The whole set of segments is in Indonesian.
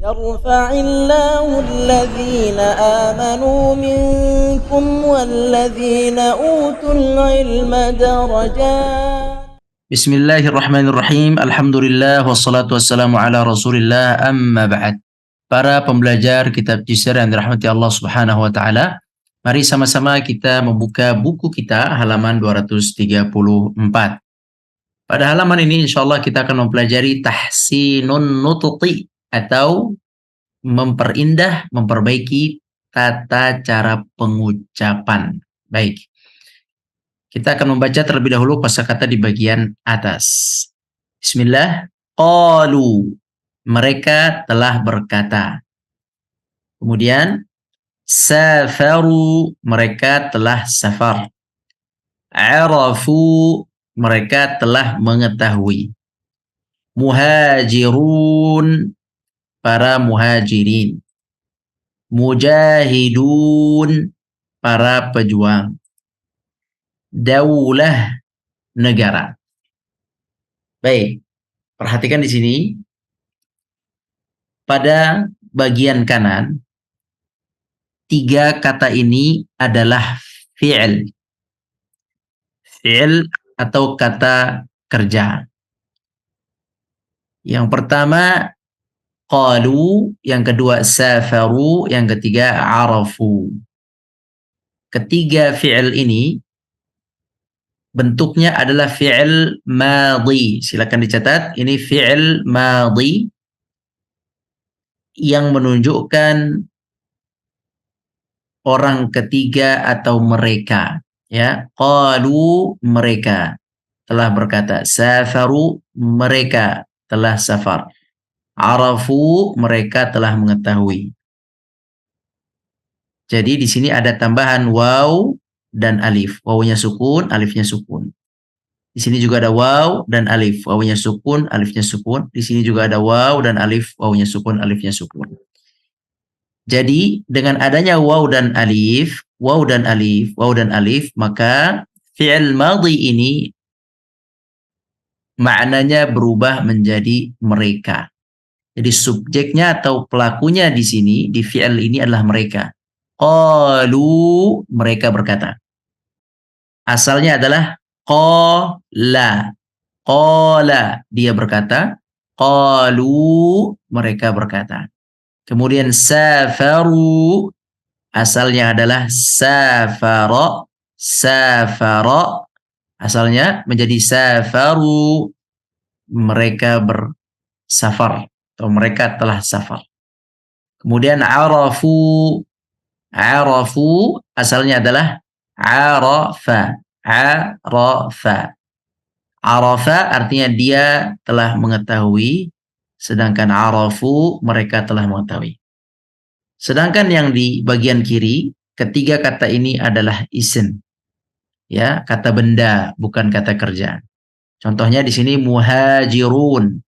يرفع الله الذين آمنوا منكم والذين أوتوا العلم درجات. Bismillahirrahmanirrahim. Alhamdulillah wassalatu wassalamu ala Rasulillah amma ba'd. Para pembelajar kitab Jisr yang dirahmati Allah Subhanahu wa taala, mari sama-sama kita membuka buku kita halaman 234. Pada halaman ini insyaallah kita akan mempelajari tahsinun nutqi atau memperindah, memperbaiki tata cara pengucapan. Baik. Kita akan membaca terlebih dahulu kosakata di bagian atas. Bismillah. Qalu. Mereka telah berkata. Kemudian safaru. Mereka telah safar. Arafu. Mereka telah mengetahui. Muhajirun. Para muhajirin. Mujahidun. Para pejuang. Daulah, negara. Baik, perhatikan di sini. Pada bagian kanan, 3 kata ini adalah fi'il. Fi'il atau kata kerja. Yang pertama, qalu. Yang kedua, safaru. Yang ketiga, arafu. Ketiga fi'il ini bentuknya adalah fi'il madhi. Silakan dicatat, ini fi'il madhi yang menunjukkan orang ketiga atau mereka, ya. Qalu, mereka telah berkata. Safaru, mereka telah safar. Arafu, mereka telah mengetahui. Jadi di sini ada tambahan waw dan alif. Wawnya sukun, alifnya sukun. Di sini juga ada waw dan alif. Wawnya sukun, alifnya sukun. Di sini juga ada waw dan alif. Wawnya sukun, alifnya sukun. Jadi dengan adanya waw dan alif, waw dan alif, waw dan alif, maka fi'il madhi ini maknanya berubah menjadi mereka. Jadi subjeknya atau pelakunya di sini, di fi'il ini adalah mereka. Qalu, mereka berkata. Asalnya adalah qala. Qala, dia berkata. Qalu, mereka berkata. Kemudian safaru, asalnya adalah safara. Safara, asalnya menjadi safaru. Mereka bersafar atau mereka telah safar. Kemudian arafu. Arafu, asalnya adalah arafa. Arafa. Arafa artinya dia telah mengetahui, sedangkan arafu, mereka telah mengetahui. Sedangkan yang di bagian kiri, ketiga kata ini adalah isim. Ya, kata benda, bukan kata kerja. Contohnya di sini muhajirun.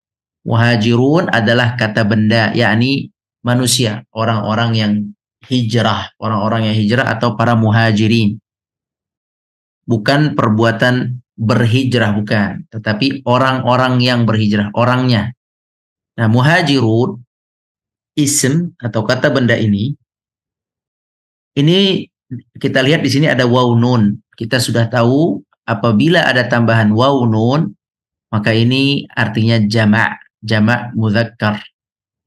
Muhajirun adalah kata benda, yakni manusia, orang-orang yang hijrah, orang-orang yang hijrah atau para muhajirin. Bukan perbuatan berhijrah, bukan, tetapi orang-orang yang berhijrah, orangnya. Nah, muhajirun, isim atau kata benda ini kita lihat di sini ada waw nun. Kita sudah tahu apabila ada tambahan waw nun, maka ini artinya jamak mudzakkar.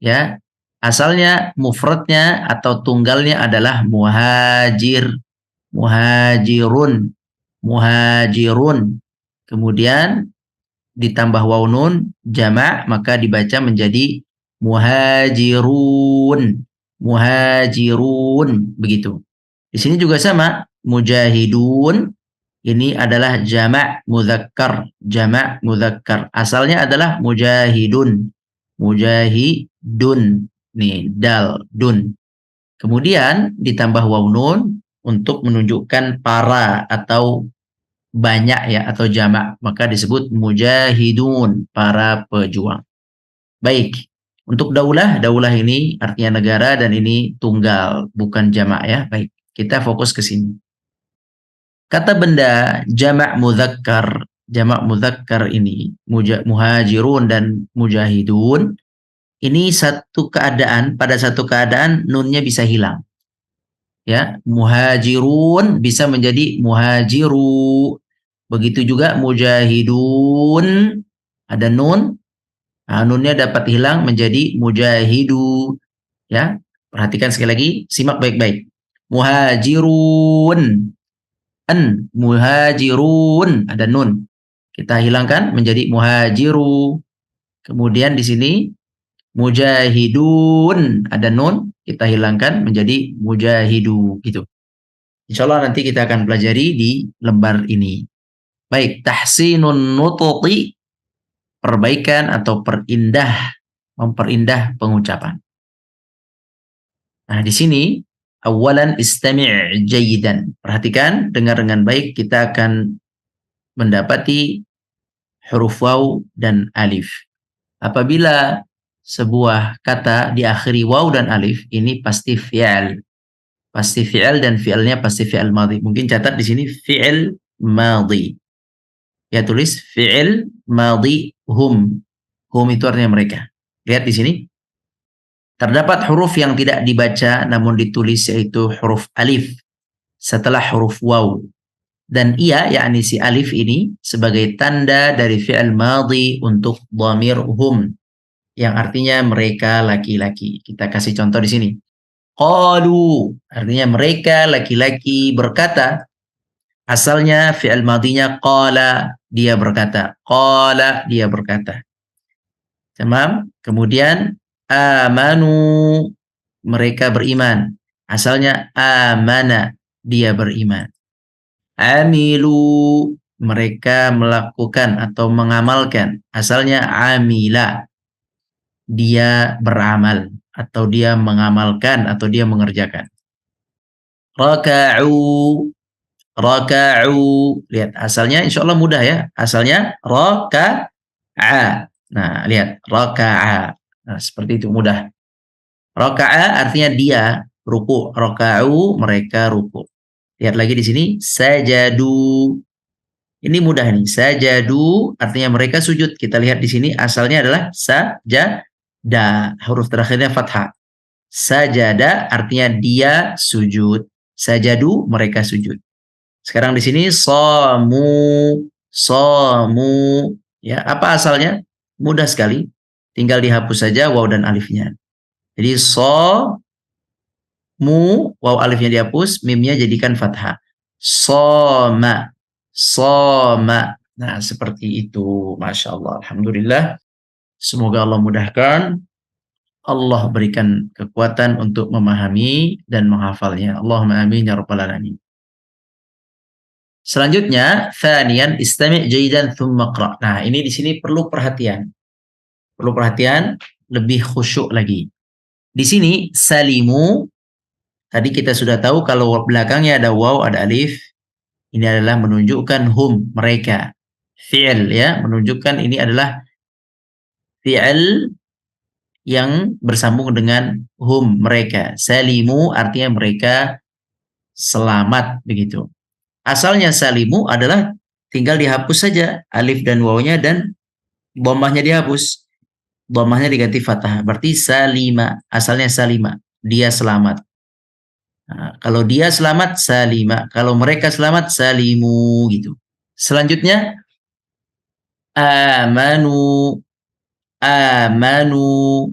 Ya. Asalnya mufradnya atau tunggalnya adalah muhajir, muhajirun, muhajirun. Kemudian ditambah waw nun jamak, maka dibaca menjadi muhajirun, muhajirun, begitu. Di sini juga sama, mujahidun ini adalah jamak mudzakkar, jamak mudzakkar. Asalnya adalah mujahidun, mujahidun. Nih, dal, dun. Kemudian ditambah waw nun untuk menunjukkan para atau banyak, ya, atau jamak. Maka disebut mujahidun, para pejuang. Baik. Untuk daulah, daulah ini artinya negara dan ini tunggal, bukan jamak, ya. Baik, kita fokus ke sini. Kata benda jamak mudzakkar ini muhajirun dan mujahidun Ini pada satu keadaan nunnya bisa hilang. Ya, muhajirun bisa menjadi muhajiru. Begitu juga mujahidun, ada nun, nunnya dapat hilang menjadi mujahidu. Ya, perhatikan sekali lagi, simak baik-baik. Muhajirun, muhajirun, ada nun. Kita hilangkan menjadi muhajiru. Kemudian di sini mujahidun, ada nun, kita hilangkan menjadi mujahidu gitu. Insya Allah nanti kita akan pelajari di lembar ini. Baik, tahsinun nutuqi, perbaikan atau memperindah pengucapan. Nah, di sini awalan istami' jayidan. Perhatikan, dengar dengan baik, kita akan mendapati huruf waw dan alif. Apabila sebuah kata diakhiri waw dan alif, ini pasti fi'al. Pasti fi'al dan fi'alnya pasti fi'al madhi. Mungkin catat di sini fi'al madhi. Ya, tulis fi'il madhi hum. Hum itu artinya mereka. Lihat di sini. Terdapat huruf yang tidak dibaca namun ditulis, yaitu huruf alif setelah huruf waw. Dan ia, yakni si alif ini, sebagai tanda dari fi'il madhi untuk dhamir hum, yang artinya mereka laki-laki. Kita kasih contoh di sini. Qalu, artinya mereka laki-laki berkata. Asalnya fi'il madhinya qala, dia berkata. Qala, dia berkata. Tamam. Kemudian amanu, mereka beriman. Asalnya amana, dia beriman. Amilu, mereka melakukan atau mengamalkan. Asalnya amila, dia beramal atau dia mengamalkan atau dia mengerjakan. Raka'u, raka'u, lihat asalnya insya Allah mudah ya. Asalnya raka'a. Nah, lihat raka'a. Nah, seperti itu mudah. Raka'a artinya dia ruku. Raka'u, mereka ruku. Lihat lagi di sini sajadu. Ini mudah nih. Sajadu artinya mereka sujud. Kita lihat di sini asalnya adalah sajada. Huruf terakhirnya fathah. Sajada artinya dia sujud. Sajadu, mereka sujud. Sekarang di sini somu, somu. Ya, apa asalnya? Mudah sekali. Tinggal dihapus saja waw dan alifnya. Jadi waw alifnya dihapus, mimnya jadikan fathah. Soma, soma. Nah, seperti itu. Masya Allah. Alhamdulillah. Semoga Allah mudahkan. Allah berikan kekuatan untuk memahami dan menghafalnya. Allahumma amin ya rabbal alamin. Selanjutnya, thaniyan istami' jayidan thumma qra'. Nah, ini di sini perlu perhatian. Perlu perhatian, lebih khusyuk lagi. Di sini salimu, tadi kita sudah tahu kalau belakangnya ada waw, ada alif. Ini adalah menunjukkan hum, mereka. Fi'il ya, menunjukkan ini adalah fi'il yang bersambung dengan hum, mereka. Salimu artinya mereka selamat, begitu. Asalnya salimu adalah tinggal dihapus saja alif dan wawnya dan dhammahnya dihapus. Dhammahnya diganti fathah. Berarti salima. Asalnya salima. Dia selamat. Nah, kalau dia selamat, salima. Kalau mereka selamat, salimu gitu. Selanjutnya amanu, amanu.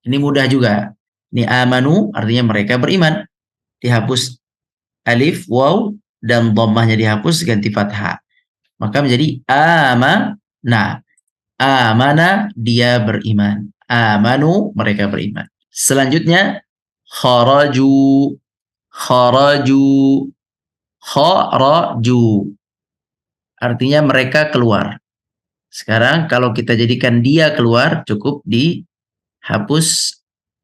Ini mudah juga. Ini amanu artinya mereka beriman. Dihapus alif, waw, dan dhammahnya dihapus ganti fathah. Maka menjadi amana. Amana, dia beriman. Amanu, mereka beriman. Selanjutnya kharaju, kharaju, kharaju. Artinya mereka keluar. Sekarang kalau kita jadikan dia keluar, cukup dihapus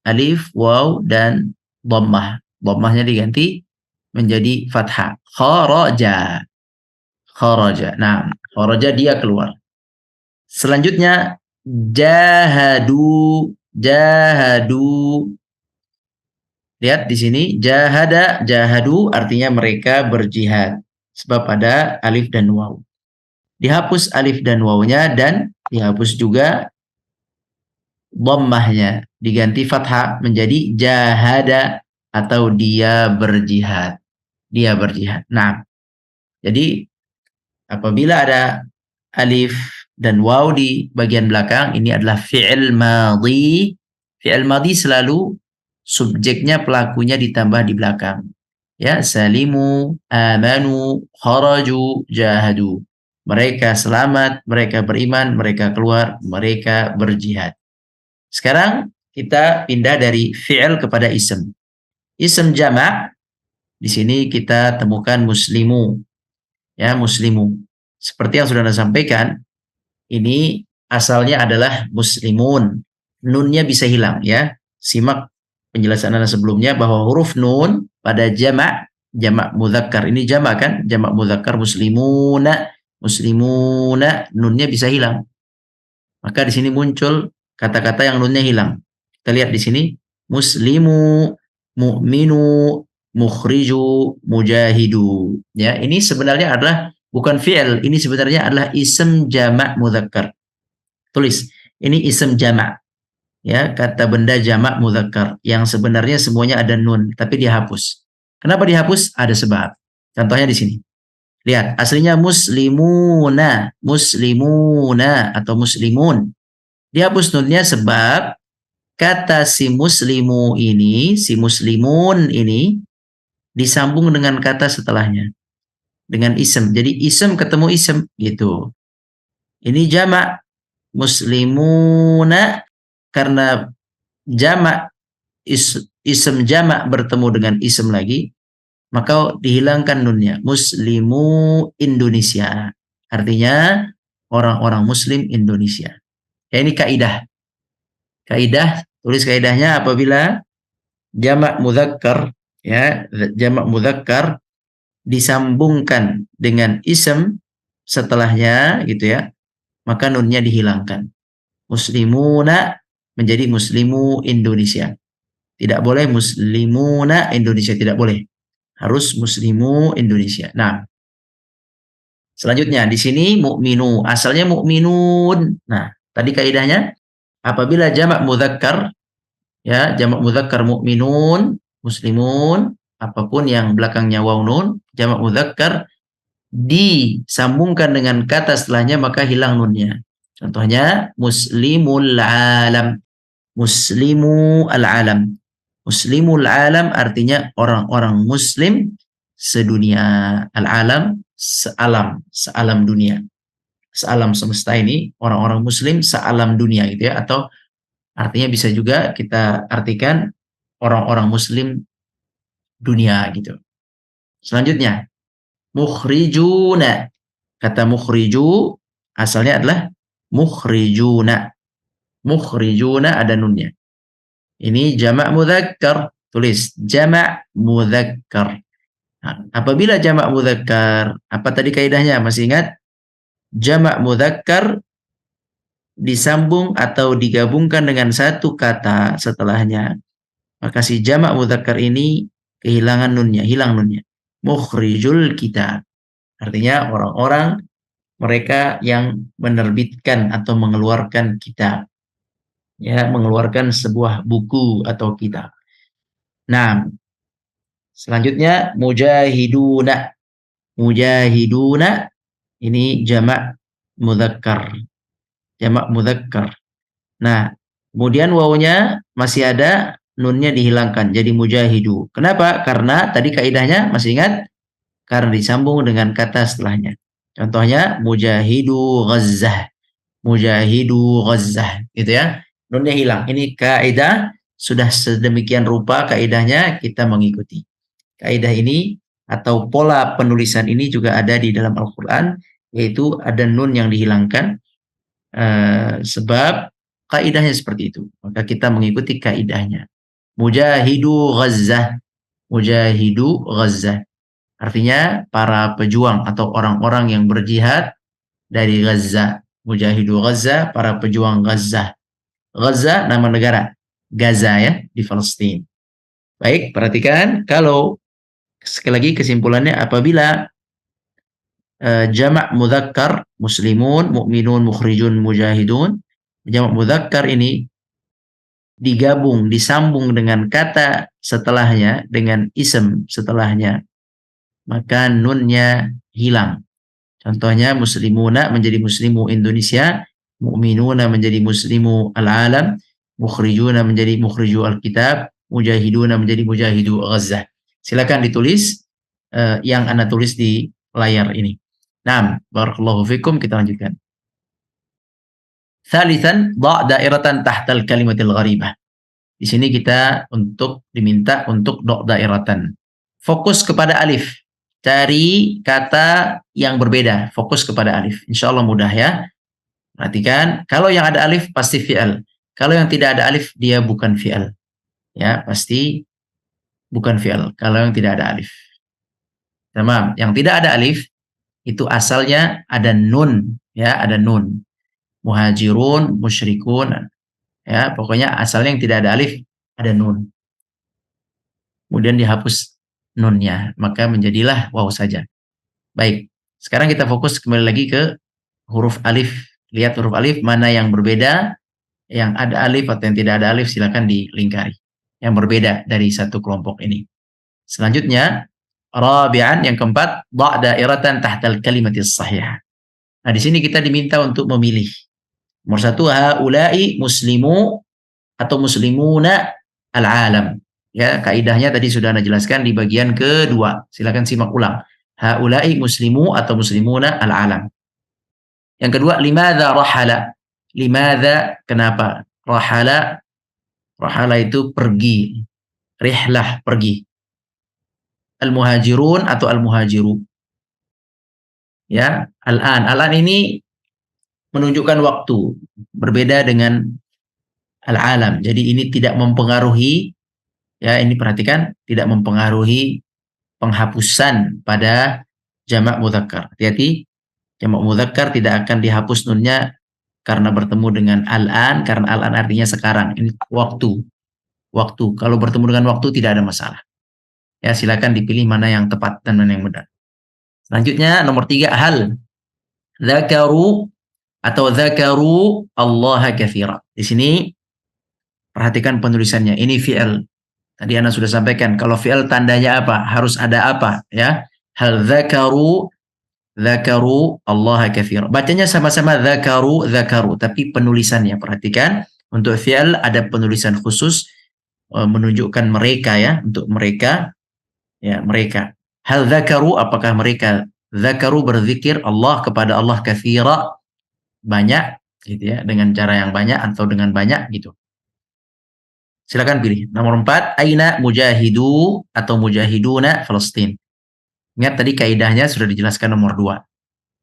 alif, waw, dan dhammah. Dhammahnya diganti menjadi fathah. Kharaja. Kharaja. Nah, kharaja dia keluar. Selanjutnya jahadu, jahadu. Lihat di sini jahada, jahadu artinya mereka berjihad. Sebab ada alif dan waw. Dihapus alif dan wawnya dan dihapus juga dhammahnya diganti fathah menjadi jahada atau dia berjihad. Dia berjihad. Nah, jadi apabila ada alif dan waw di bagian belakang, ini adalah fi'il madhi. Fi'il madhi selalu subjeknya, pelakunya ditambah di belakang. Ya, salimu, amanu, kharaju, jahadu. Mereka selamat, mereka beriman, mereka keluar, mereka berjihad. Sekarang kita pindah dari fi'il kepada ism. Ism jama' di sini kita temukan muslimu. Ya, muslimu. Seperti yang sudah Anda sampaikan, ini asalnya adalah muslimun. Nunnya bisa hilang ya. Simak penjelasan Anda sebelumnya bahwa huruf nun pada jamak mudzakkar, ini jamak kan? Jamak mudzakkar muslimuna, muslimuna, nunnya bisa hilang. Maka di sini muncul kata-kata yang nunnya hilang. Kita lihat di sini muslimu, mu'minu, mukhriju, mujahidu. Ya, ini sebenarnya adalah bukan fi'il, ini sebenarnya adalah ism jamak mudzakkar. Tulis, ini ism jamak. Ya, kata benda jamak mudzakkar yang sebenarnya semuanya ada nun tapi dihapus. Kenapa dihapus? Ada sebab. Contohnya di sini. Lihat, aslinya muslimuna, muslimuna atau muslimun. Dihapus nunnya sebab kata si muslimu ini, si muslimun ini disambung dengan kata setelahnya. Dengan ism. Jadi ism ketemu ism gitu. Ini jamak muslimuna karena jamak ism jamak bertemu dengan ism lagi, maka dihilangkan nunnya. Muslimu Indonesia. Artinya orang-orang muslim Indonesia. Ya, ini kaidah. Kaidah, tulis kaidahnya apabila jamak mudzakkar, ya, jamak mudzakkar disambungkan dengan ism setelahnya gitu ya, maka nunnya dihilangkan. Muslimuna menjadi muslimu Indonesia. Tidak boleh muslimuna Indonesia, tidak boleh. Harus muslimu Indonesia. Nah, selanjutnya di sini mukminu, asalnya mukminun. Nah, tadi kaidahnya apabila jamak mudzakkar, ya, jamak mudzakkar mukminun, muslimun, apapun yang belakangnya waw nun, jamak mudzakkar disambungkan dengan kata setelahnya maka hilang nunnya. Contohnya muslimul alam, muslimu al-alam. Muslimul alam artinya orang-orang muslim sedunia. Al-alam sealam, sealam dunia. Sealam semesta ini orang-orang muslim sealam dunia gitu ya, atau artinya bisa juga kita artikan orang-orang muslim dunia gitu. Selanjutnya mukhrijuna. Kata mukhriju asalnya adalah mukhrijuna. Mukhrijuna ada nunnya. Ini jamak mudzakkar. Tulis jamak mudzakkar. Nah, apabila jamak mudzakkar, apa tadi kaidahnya? Masih ingat? Jamak mudzakkar disambung atau digabungkan dengan satu kata setelahnya, maka si jamak mudzakkar ini kehilangan nunnya, hilang nunnya. Mukhrijul kitab. Artinya orang-orang mereka yang menerbitkan atau mengeluarkan kitab. Ya, mengeluarkan sebuah buku atau kitab. Nah, selanjutnya mujahiduna. Mujahiduna ini jamak mudzakkar. Jamak mudzakkar. Nah, kemudian wawunya masih ada, nunnya dihilangkan jadi mujahidu. Kenapa? Karena tadi kaidahnya masih ingat? Karena disambung dengan kata setelahnya. Contohnya mujahidu Ghazzah. Mujahidu Ghazzah gitu ya. Nunnya hilang. Ini kaidah sudah sedemikian rupa kaidahnya kita mengikuti. Kaidah ini atau pola penulisan ini juga ada di dalam Al-Qur'an, yaitu ada nun yang dihilangkan sebab kaidahnya seperti itu. Maka kita mengikuti kaidahnya. Mujahidu Ghazzah. Mujahidu Ghazzah. Artinya para pejuang atau orang-orang yang berjihad dari Gaza. Mujahidu Gaza, para pejuang Gaza. Gaza nama negara, Gaza ya, di Palestina. Baik, perhatikan kalau sekali lagi kesimpulannya apabila jamak mudzakkar muslimun, mukminun, mukhrijun, mujahidun, jamak mudzakkar ini digabung, disambung dengan kata setelahnya, dengan ism setelahnya, maka nunnya hilang. Contohnya muslimuna menjadi muslimu Indonesia, mu'minuna menjadi muslimu al-alam, mukhrijuna menjadi mukhriju al-kitab, mujahiduna menjadi mujahidu Gazzah. Silakan ditulis yang Anda tulis di layar ini. Naam, barakallahu fikum, kita lanjutkan. Thalithan, dha' dairatan tahtal kalimatil gharibah. Di sini kita diminta untuk dha' dairatan. Fokus kepada alif. Cari kata yang berbeda, fokus kepada alif. Insya Allah mudah ya. Perhatikan, kalau yang ada alif pasti fi'al. Kalau yang tidak ada alif, dia bukan fi'al. Ya, pasti bukan fi'al. Kalau yang tidak ada alif. Tamam, yang tidak ada alif, itu asalnya ada nun. Ya, ada nun. Muhajirun, musyrikun. Ya, pokoknya asalnya yang tidak ada alif, ada nun. Kemudian dihapus nunnya, maka menjadilah waw saja. Baik, sekarang kita fokus kembali lagi ke huruf alif. Lihat huruf alif mana yang berbeda, yang ada alif atau yang tidak ada alif, silakan dilingkari. Yang berbeda dari satu kelompok ini. Selanjutnya, rabi'an, yang keempat, dha' dairatan tahtal kalimatis sahihah. Nah, di sini kita diminta untuk memilih. Nomor satu, haula'i muslimu atau muslimuna al-alam. Ya, kaidahnya tadi sudah Anda jelaskan di bagian kedua. Silakan simak ulang. Haula'i muslimu atau muslimuna al-alam. Yang kedua, limadza rahala. Limadza, kenapa? Rahala, rahala itu pergi. Rihlah, pergi. Al-muhajirun atau al-muhajiru. Ya, al-an. Al-an ini menunjukkan waktu. Berbeda dengan al-alam. Jadi ini tidak mempengaruhi, ya ini perhatikan, tidak mempengaruhi penghapusan pada jamak mudzakkar. Hati-hati, jamak mudzakkar tidak akan dihapus nunnya karena bertemu dengan al-an, karena al-an artinya sekarang. Ini waktu. Waktu. Kalau bertemu dengan waktu tidak ada masalah. Ya, silakan dipilih mana yang tepat dan mana yang benar. Selanjutnya nomor 3, hal. Dzakaru atau dzakaru Allah katsira. Di sini perhatikan penulisannya. Ini fi'il. Tadi Anda sudah sampaikan, kalau fi'il tandanya apa? Harus ada apa, ya? Hal dzakaru Allah katsira. Bacanya sama-sama dzakaru, tapi penulisannya perhatikan. Untuk fi'il ada penulisan khusus menunjukkan mereka, ya, untuk mereka. Ya, mereka. Hal dzakaru, apakah mereka dzakaru berzikir Allah kepada Allah katsira, banyak gitu ya, dengan cara yang banyak atau dengan banyak gitu. Silakan pilih. Nomor 4, aina mujahidu atau mujahiduna Palestin. Ingat tadi kaidahnya sudah dijelaskan nomor 2.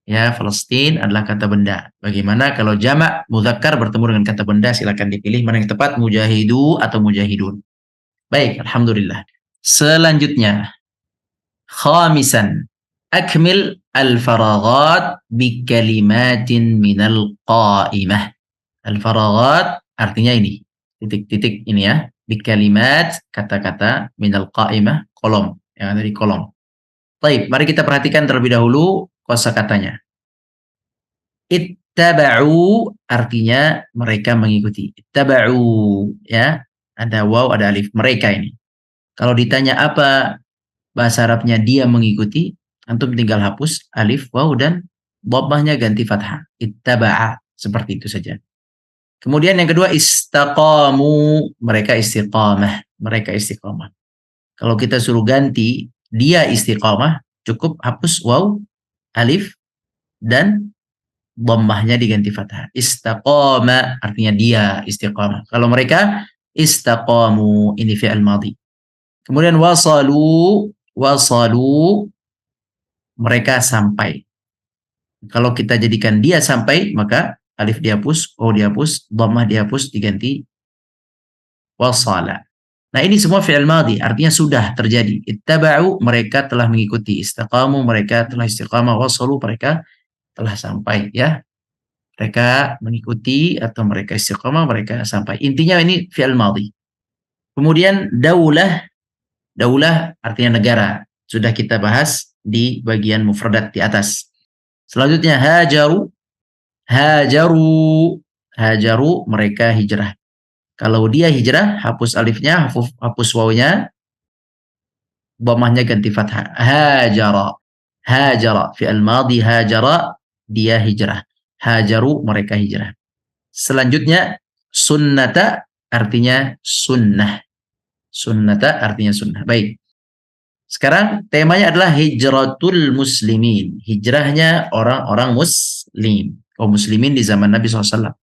Ya, Palestin adalah kata benda. Bagaimana kalau jamak mudzakkar bertemu dengan kata benda? Silakan dipilih mana yang tepat, mujahidu atau mujahidun. Baik, alhamdulillah. Selanjutnya, khamisan, akmil al-faraghat bi kalimatin minal qa'imah. Al-faraghat artinya ini, titik-titik ini ya, bi kalimat, kata-kata, minal qa'imah, kolom, yang ada di kolom. Baik, mari kita perhatikan terlebih dahulu kosakatanya. Ittaba'u artinya mereka mengikuti. Ittaba'u, ya, ada waw, ada alif, mereka ini. Kalau ditanya apa bahasa Arabnya dia mengikuti, antum tinggal hapus alif, waw, dan dhammahnya ganti fathah. Ittaba'a, seperti itu saja. Kemudian yang kedua, istaqamu, mereka istiqamah, mereka istiqamah. Kalau kita suruh ganti dia istiqamah, cukup hapus waw, alif, dan dhammahnya diganti fathah. Istaqama artinya dia istiqamah. Kalau mereka istaqamu, ini fi'il madhi. Kemudian wasalu, mereka sampai. Kalau kita jadikan dia sampai, maka alif dihapus, waw dihapus, dhammah dihapus, diganti wasala. Nah, ini semua fi'il madhi, artinya sudah terjadi. Ittaba'u, mereka telah mengikuti. Istaqamu, mereka telah istiqamah. Wasalu, mereka telah sampai, ya. Mereka mengikuti atau mereka istiqamah, mereka sampai. Intinya ini fi'il madhi. Kemudian daulah artinya negara. Sudah kita bahas di bagian mufradat di atas. Selanjutnya hajaru, mereka hijrah. Kalau dia hijrah, hapus alifnya, hapus wawunya, dhammahnya ganti fathah. Hajara. Hajara. Fi'il madhi hajara, dia hijrah. Hajaru, mereka hijrah. Selanjutnya, sunnata artinya sunnah. Sunnata artinya sunnah. Baik. Sekarang temanya adalah hijratul muslimin. Hijrahnya orang-orang muslim. Kaum muslimin di zaman Nabi SAW.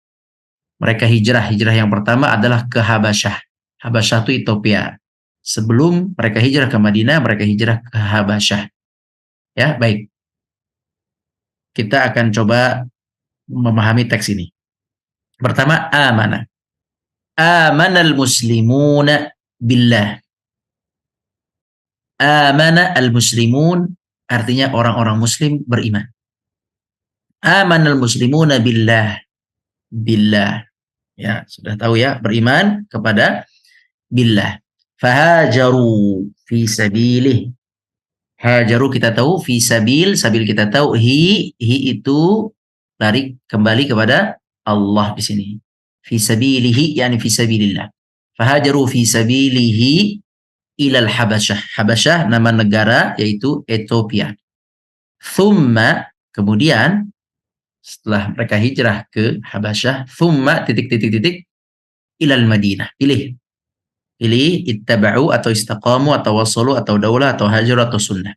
Mereka hijrah. Hijrah yang pertama adalah ke Habasyah. Habasyah itu Ethiopia. Sebelum mereka hijrah ke Madinah, mereka hijrah ke Habasyah. Ya, baik. Kita akan coba memahami teks ini. Pertama, amanah. Amanal muslimuna billah. Amana al-muslimun artinya orang-orang muslim beriman. Amanal muslimuna billah. Billah. Ya, sudah tahu ya, beriman kepada billah. Fahajaru fi sabilih. Hajaru kita tahu, fi sabil, sabil kita tahu, hi itu lari kembali kepada Allah di sini. Fi sabilihi, yani fi sabilillah. Fahajaru fi sabilihi ilal Habasyah. Habasyah nama negara yaitu Ethiopia. Thumma, kemudian setelah mereka hijrah ke Habasyah, thumma titik ilal Madinah. Pilih ittaba'u atau istaqamu atau wasalu atau daulah atau hajar atau sunnah.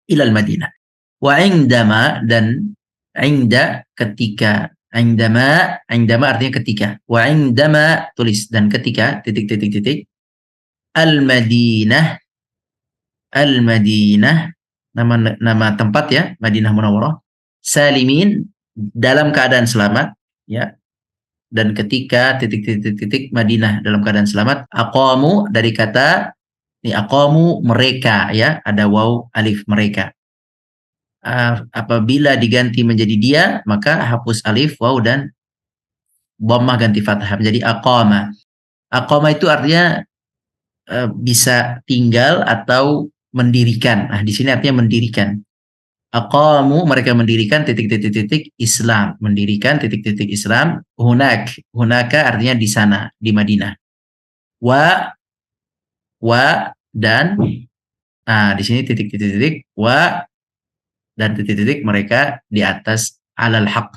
Ilal Madinah. Wa indama, dan inda ketika. Indama artinya ketika. Wa indama, tulis, dan ketika titik. Al-Madinah, nama tempat ya, Madinah Munawwarah. Salimin, dalam keadaan selamat, ya. Dan ketika titik Madinah dalam keadaan selamat. Aqamu, dari kata ini aqamu, mereka, ya, ada waw alif, mereka. Apabila diganti menjadi dia, maka hapus alif, waw, dan dhammah ganti fathah menjadi aqama. Aqama itu artinya bisa tinggal atau mendirikan. Nah, di sini artinya mendirikan. Aqamu, mereka mendirikan titik Islam, mendirikan titik Islam. Hunaka artinya di sana, di Madinah. Wa dan di sini titik wa dan titik mereka di atas alal haq.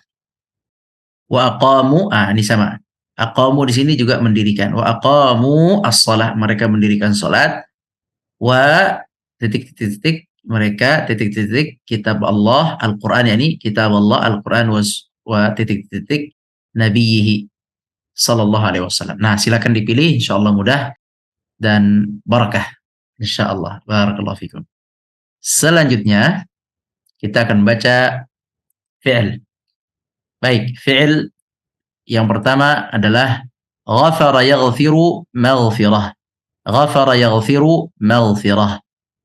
Wa aqamu, ini sama. Aqamu di sini juga mendirikan. Wa aqamu as-shalah, mereka mendirikan salat. Wa titik mereka titik kitab Allah Al-Qur'an, yakni kitab Allah Al-Qur'an wa titik nabiyhi sallallahu alaihi wasallam. Nah, silakan dipilih, insyaallah mudah dan barakah insyaallah. Barakallahu fikum. Selanjutnya kita akan baca fi'il. Baik, fi'il yang pertama adalah ghafara yaghfiru maghfirah. Ghafara yaghfiru maghfirah.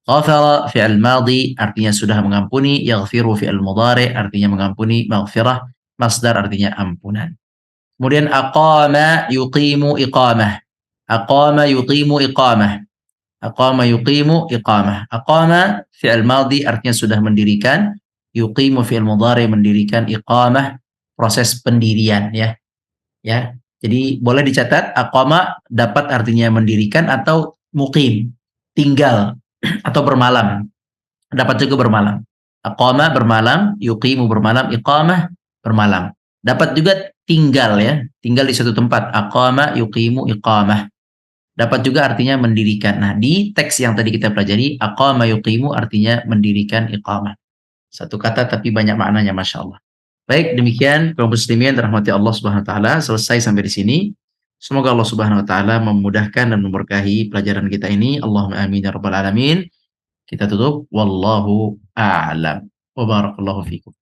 Ghafara fi'il madhi artinya sudah mengampuni, yaghfiru fi'il mudhari artinya mengampuni, maghfirah masdar artinya ampunan. Kemudian aqama yuqimu iqamah. Aqama yuqimu iqamah. Aqama yuqimu iqamah. Aqama fi'il madhi artinya sudah mendirikan, yuqimu fi'il mudhari mendirikan, iqamah proses pendirian, ya. Ya. Jadi boleh dicatat, aqama dapat artinya mendirikan atau muqim, tinggal atau bermalam. Dapat juga bermalam. Aqama bermalam, yuqimu bermalam, iqamah bermalam. Dapat juga tinggal, ya, tinggal di suatu tempat. Aqama yuqimu iqamah. Dapat juga artinya mendirikan. Nah, di teks yang tadi kita pelajari, aqama yuqimu artinya mendirikan, iqamah. Satu kata tapi banyak maknanya, Masya Allah. Baik, demikian kaum muslimin rahmati Allah Subhanahu wa taala, selesai sampai di sini. Semoga Allah Subhanahu wa taala memudahkan dan memberkahi pelajaran kita ini. Allahumma amin ya rabbal alamin. Kita tutup wallahu a'lam. Wa barakallahu fikum.